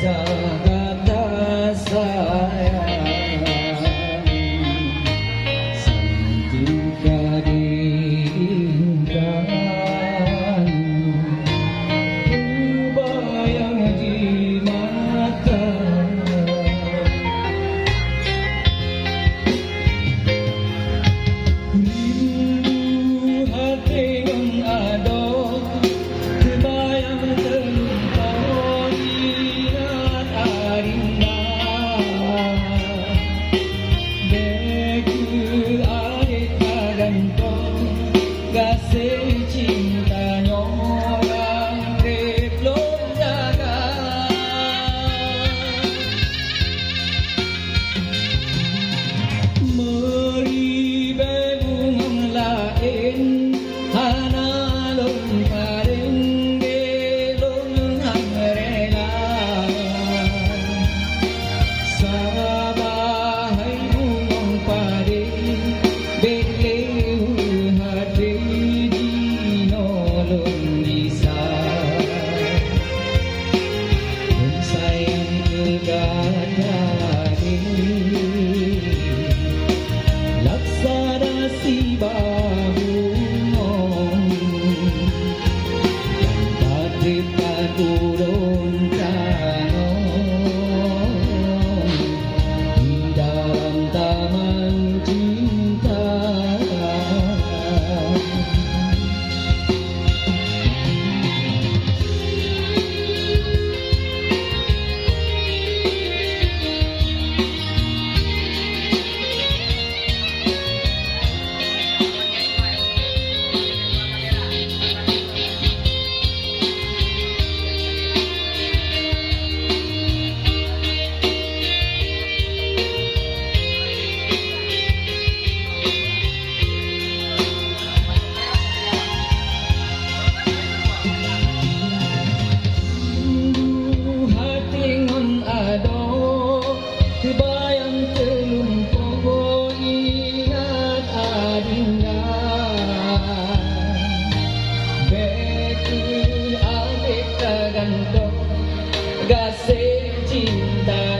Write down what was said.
kata sayang seketika diinginkan terbayang di mata rindu hati ada terbayang terlumpur ingat arinda beku adik gantung kasih cintanya orang belum jaga meribe bunga lain hana lom paring gelong hangrela sabahai bunga paring beleu hati dinolong bisa sayang kegadari laksana si bahu patipkan urun kanon di dalam taman cinta terbayang terlumpur ingat adinda beku adik gantung kasih cinta